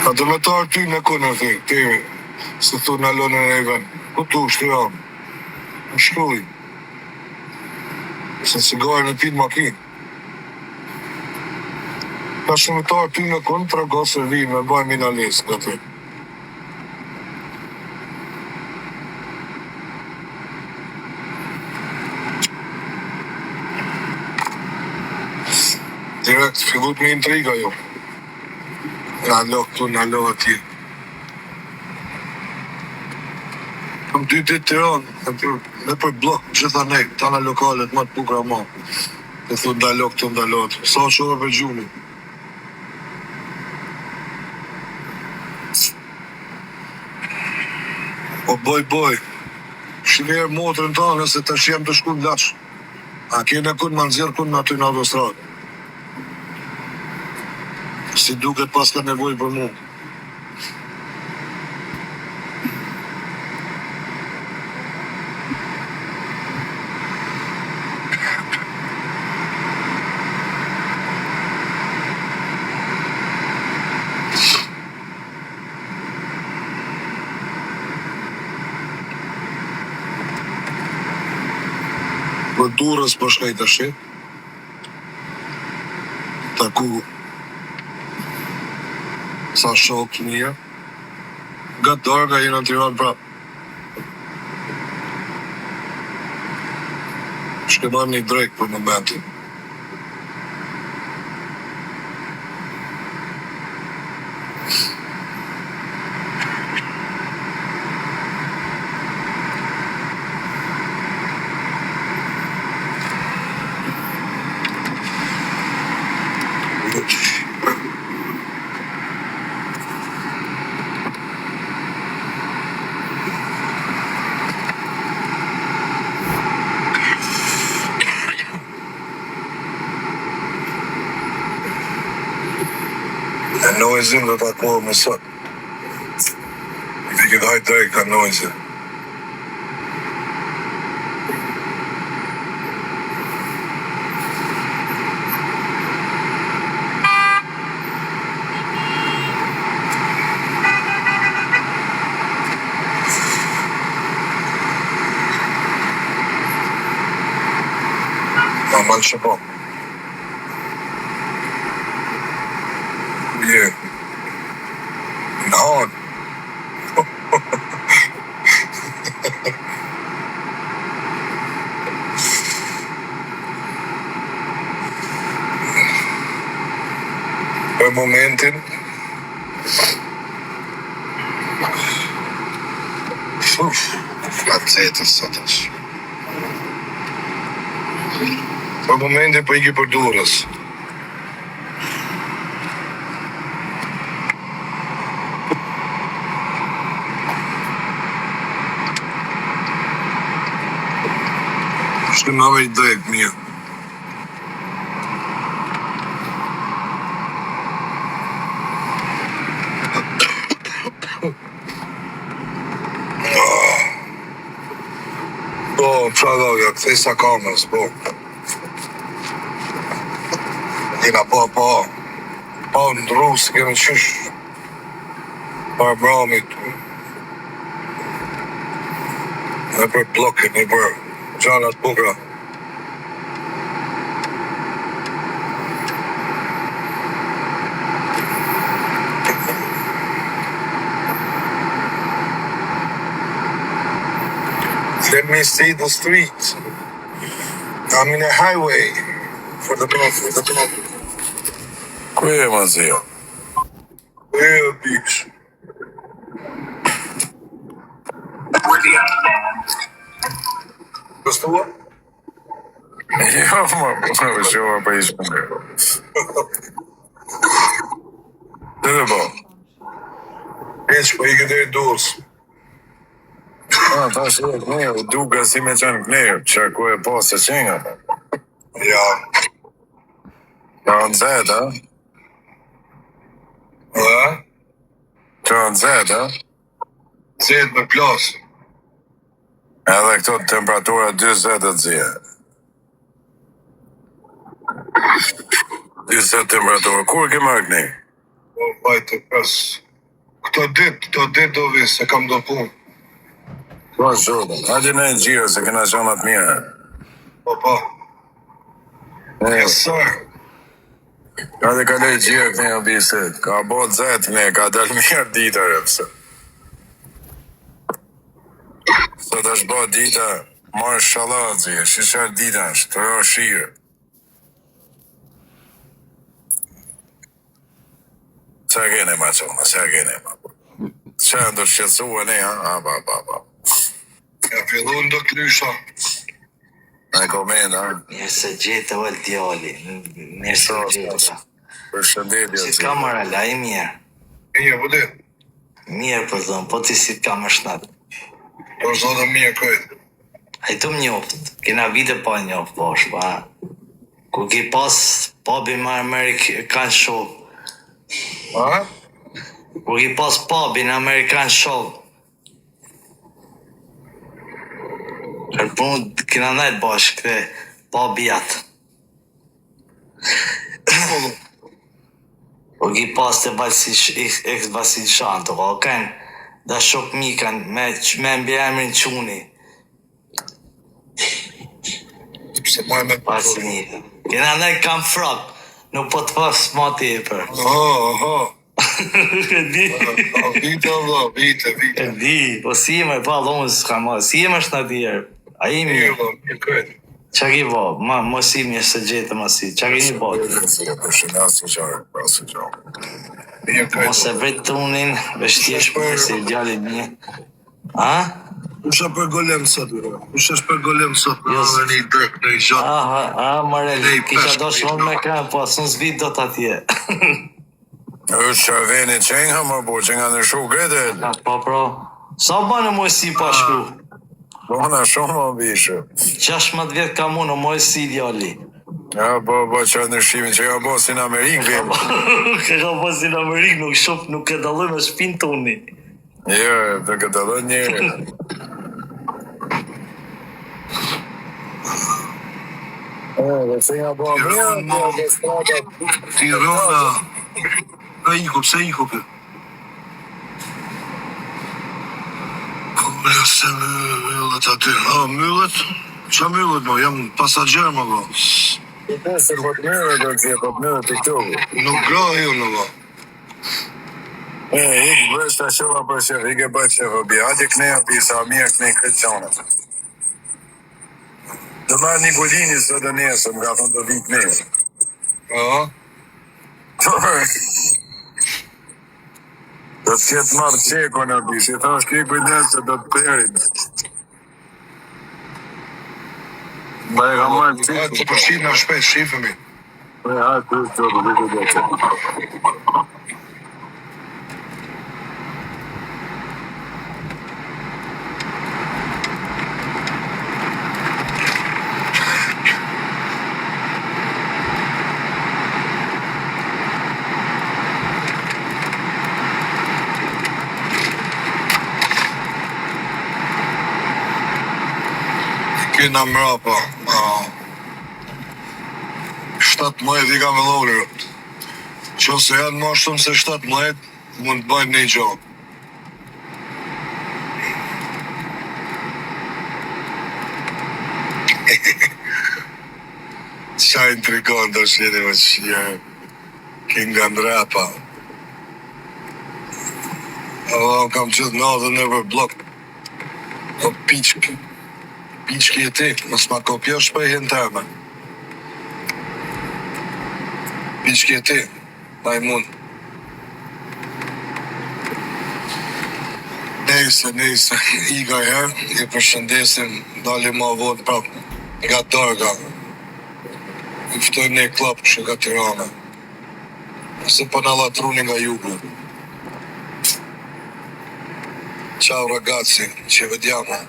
A do me ta ty në kone të temi, se tu në alonë në even. Ku tu, shtëram? Në shkuj. Se cigarë në pinë makinë. Ta shumë me ta ty në kone, tra gosë e vinë, me baj minalisë këti. Direkt, fillut me intriga jo. Në alo këtu, në alo ati. Kam 2 ditë Tiranë, me për blok, gjitha ne, tana lokalet më të bukra ma. Dhe thu ndalo këtu, ndalo atë. Sa shumë për gjumi. O boj, shqiverë motrën ta nëse të shjem të shku në laqë. A kene kun më nëzirë kun në aty në autostradë. Si duket pas ka nevoj për mu. Për Durrës po shkaj të shi. Taku sa shokë mija. Nga darga jena në Tiranë prapë. Shkëman një drejkë për momentin. E noizin dhe takohë me sot. Dhe këtë hajtë drejt ka noizin. Normal që po. Në hanë. Për momentin flatësetës sot është. Për momentin për iki për Durrës. Shkëmave i drejt mirë. Po, pradoja, këthej sa kamës, po. Dina po, në drusë, kemi qysh. Par bramit. Në për blokin, në për gjanat bukra. Let me see the street. I'm in a highway for the north. Ku e mazio? Beach. Kështua? Jo, më shumë për ishme. Dhe po? Eq, po i këtë e Durrës. Ta shë e kënejë, duke si me qenë kënejë, që ku e po se qenga. Ja. Që në zetë, Ha? Që në zetë, Zetë me plasë. edhe këto temperatura 20 të zje. 20 temperatura, kur ke marrë kënejë? Po, bajtë të pës. Këto dit do vi, se kam do punë. Po shumë. Hajde në një gjiro, se kena qenë atë mirë. Po. Yes, sir. Hajde ka lej gjiro këtë një biset. Ka bo zetë me, ka del mirë dita rëpse. Sot është bo dita, marë shalazi, shisher dita është, të ro shirë. Qa kene ma qoma, qa kene ma. Qa ndër shqetsua ne, ha? Pa. Ja fillu ndo klysha. Në komenda, ha? Mirë se gjete o djali. Mirë se gjete. Për shëndetje. Si ka marala, i mirë. Mirë, po di. Mirë për dhëmë, po ti si ka më shnatë. Por zonë mirë kojtë. Hajtu më njoftë, kena vite pa njoftë poshë, pa. Ku ki pas pabi më Amerikan Show. Ha? Ku ki pas pabi në Amerikan Show. Kërpunu kena nejtë bashkë këte pabi jatë. Ku ki pas të ex-Vasil Shanto, ka kënë da shok mikan me mbi emrin quni. Pse mojë me Pasi një. Kena nejtë kam frak, nuk po të pas ma tepër. Oho. E di. Vite, vlo, vite. E di, po si me pa dhonë s'ka ma, si e më është në djerë. A i mirë, Mirë, vlo, mirë kojtë. qa ki bo, mos i mirë se gjetë më si, qa ki një bo. Për shënasë qarë, pasë qarë. Mirë kojtë. Mos e vret tunin, vështjesh për si djali një. A? Usha për golem sot, bro. Usha për golem sot. Jo, Në një drek, në një gjatë. Marel, kisha do shmon me kanë, po asë në zbit do t'atje. është që veni qenga më bo, që nga në shukë edhe. Po, pro. Sa banë moj si pa shku? Bona shumë më bishë. 16 vjetë ka mu në moj si djali. Ja, po që në shimin që ka bo si në Amerikë, vim. Ka ka po si në Amerikë, nuk e daloj me shpin tuni. Jo, të këtë dhe njëri. Dhe se nga bo Tirana. Pse iku kë? Ja se myllet aty. Myllet? Qa myllet, mo? Jam pasagjer, mo, go. Se po të mërë, do të po të mërë të këtu. Nuk gra ju, no, go. Ik bësh të shova për shëf, ik e bësh shëf, bi, ati këne, pisa mirë këne këtë qanët. Do marrë Nikolini së dhe nesë, më ka thonë do vi këne. Aha. Do të ketë marrë qeko në bi, si ta është ki kujdes që do të perin. Ba e ka marrë qeko. Hajtë të përshqit në shpejt, shifëmi. Hajtë të të të. Kena mrapa. 17 i ka me lorë. Që se janë ma shumë se 17, mund të bajnë një gjallë. Qa intrikon të shjeni me që kinga ndrapa. Kam qëtë natën në për blok. O piqë. Piqë e ti, mos ma kopjo shpejhen teme. Piqë e ti, majmun. Nejse, i ga herë, i përshëndesim, dali ma votë prap, nga darga. I ftoj një klap kështë nga Tirana. Se po në latruni nga jugu. Ciao ragazzi, ci vediamo.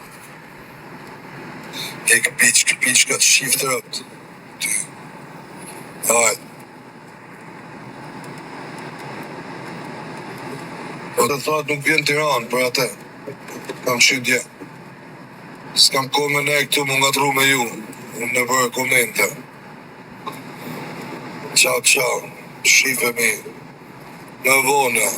Ik piqka të shiftë rëpt. Hajt. Po të thotë nuk vjen Tiranë për atë. Kam shidje. S'kam kome ne këtu më nga tru me ju. Unë në bërë komente. Ciao. Shifemi. Në vona.